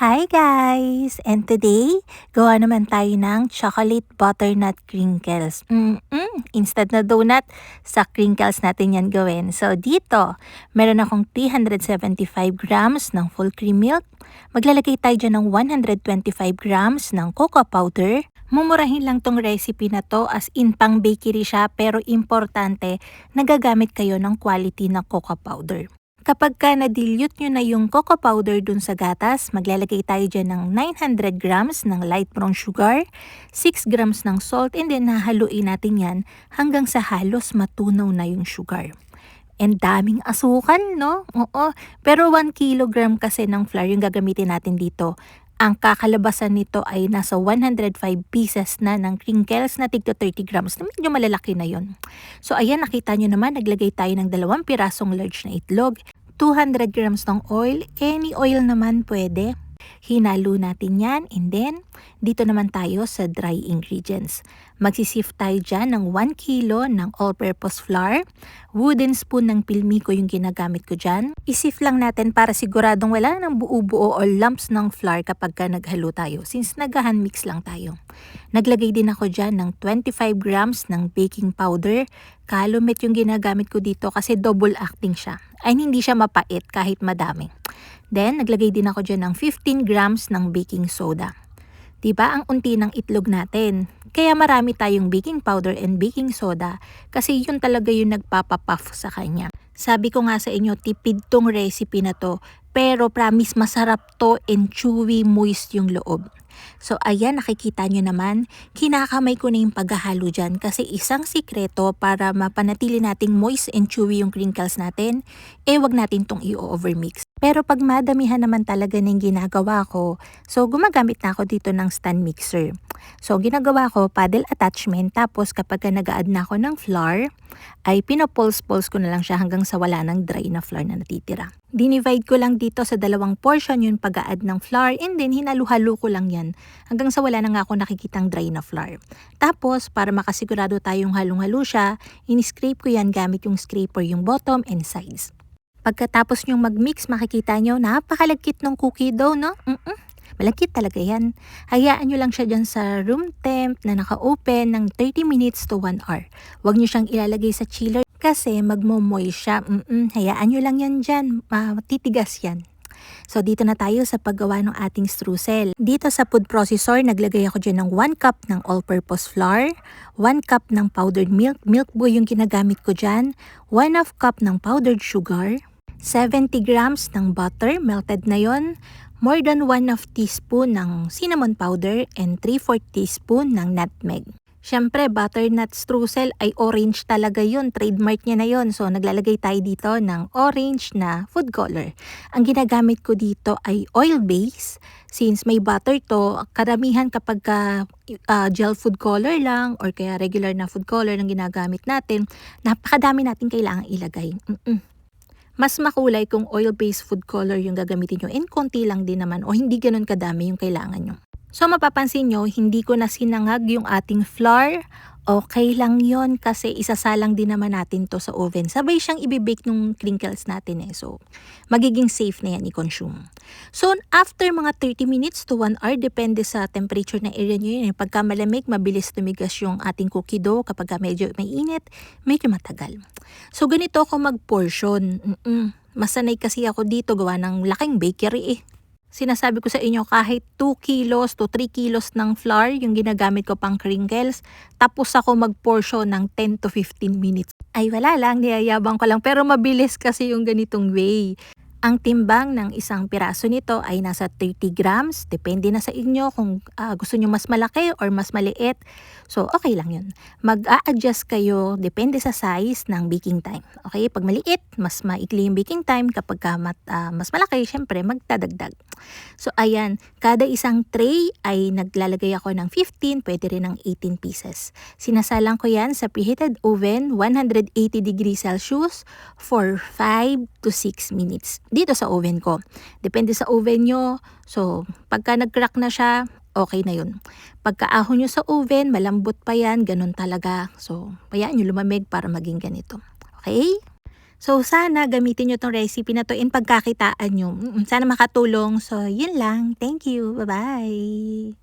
Hi guys! And today, gawa naman tayo ng chocolate butternut crinkles. Instant na donut, sa crinkles natin yan gawin. So dito, meron akong 375 grams ng full cream milk. Maglalagay tayo dyan ng 125 grams ng cocoa powder. Mumurahin lang tong recipe na to as in pang bakery siya pero importante, nagagamit kayo ng quality na cocoa powder. Kapag na-dilute nyo na yung cocoa powder dun sa gatas, maglalagay tayo dyan ng 900 grams ng light brown sugar, 6 grams ng salt, and then hahaluin natin yan hanggang sa halos matunaw na yung sugar. And daming asukal, no? Oo. Pero 1 kilogram kasi ng flour yung gagamitin natin dito. Ang kakalabasan nito ay nasa 105 pieces na ng crinkles na tigto 30 grams na medyo malalaki na yon. So ayan, nakita nyo naman, naglagay tayo ng 2 pirasong large na itlog, 200 grams ng oil, any oil naman pwede. Hinalo natin yan and then dito naman tayo sa dry ingredients. Magsisift tayo dyan ng 1 kilo ng all-purpose flour. Wooden spoon ng pilmi ko yung ginagamit ko dyan. Isift lang natin para siguradong wala ng buo-buo o lumps ng flour kapag naghalo tayo since nag-hand mix lang tayo. Naglagay din ako dyan ng 25 grams ng baking powder. Calumet yung ginagamit ko dito kasi double acting siya. Ay hindi siya mapait kahit madami. Then, naglagay din ako dyan ng 15 grams ng baking soda. Diba, ang unti ng itlog natin. Kaya marami tayong baking powder and baking soda kasi yun talaga yung nagpapapuff sa kanya. Sabi ko nga sa inyo, tipid tong recipe na to. Pero promise masarap to and chewy moist yung loob. So ayan, nakikita nyo naman, kinakamay ko na yung paghahalo dyan kasi isang sikreto para mapanatili nating moist and chewy yung crinkles natin, wag natin tong i-overmix. Pero pag madamihan naman talaga ng ginagawa ko, so gumagamit na ako dito ng stand mixer. So ginagawa ko paddle attachment, tapos kapag nag-a-add na ako ng flour, ay pinopulse-pulse ko na lang siya hanggang sa wala ng dry na flour na natitira. Dinivide ko lang dito sa 2 portion yung pag-a-add ng flour and then hinalu-halo ko lang yan hanggang sa wala na nga ako nakikitang dry na flour. Tapos para makasigurado tayong halong-halo siya, in-scrape ko yan gamit yung scraper yung bottom and sides. Pagkatapos nyong mag-mix, makikita nyo, napakalagkit ng cookie dough, no? Malagkit talaga yan. Hayaan nyo lang siya dyan sa room temp na naka-open ng 30 minutes to 1 hour. Huwag nyo siyang ilalagay sa chiller kasi magmo-moist siya. Hayaan nyo lang yan dyan. Matitigas yan. So dito na tayo sa paggawa ng ating streusel. Dito sa food processor, naglagay ako dyan ng 1 cup ng all-purpose flour, 1 cup ng powdered milk, milk buoy yung ginagamit ko dyan, 1/2 cup ng powdered sugar, 70 grams ng butter, melted na yon, more than 1/2 teaspoon ng cinnamon powder, and 3/4 teaspoon ng nutmeg. Siyempre, butternut streusel ay orange talaga yun. Trademark niya na yun. So, naglalagay tayo dito ng orange na food color. Ang ginagamit ko dito ay oil base. Since may butter to, karamihan kapag gel food color lang or kaya regular na food color ang ginagamit natin, napakadami natin kailangang ilagay. Mas makulay kung oil-based food color yung gagamitin nyo and konti lang din naman o hindi ganun kadami yung kailangan nyo. So mapapansin nyo, hindi ko na sinangag yung ating flour. Okay lang yon kasi isasalang din naman natin to sa oven. Sabay siyang ibibake nung crinkles natin So magiging safe na yan i-consume. So after mga 30 minutes to 1 hour, depende sa temperature na area nyo yun. Pagka malamig, mabilis tumigas yung ating cookie dough. Kapag medyo mainit, medyo matagal. So ganito ako mag-portion. Masanay kasi ako dito gawa ng laking bakery Sinasabi ko sa inyo kahit 2 kilos to 3 kilos ng flour yung ginagamit ko pang crinkles, tapos ako mag-portion ng 10 to 15 minutes. Ay wala lang, niyayabang ko lang pero mabilis kasi yung ganitong way. Ang timbang ng isang piraso nito ay nasa 30 grams. Depende na sa inyo kung gusto nyo mas malaki or mas maliit. So, okay lang yun. Mag-a-adjust kayo depende sa size ng baking time. Okay? Pag maliit, mas maikli yung baking time. Kapag mas malaki, syempre, magdadagdag. So, ayan. Kada isang tray ay naglalagay ako ng 15, pwede rin ng 18 pieces. Sinasalang ko yan sa preheated oven, 180 degrees Celsius for 5 to 6 minutes. Dito sa oven ko. Depende sa oven nyo. So, pagka nag-crack na siya, okay na yun. Pagkaahon nyo sa oven, malambot pa yan, ganun talaga. So, hayaan nyo lumamig para maging ganito. Okay? So, sana gamitin nyo 'tong recipe na 'to in pagkakitaan nyo. Sana makatulong. So, yun lang. Thank you. Bye-bye.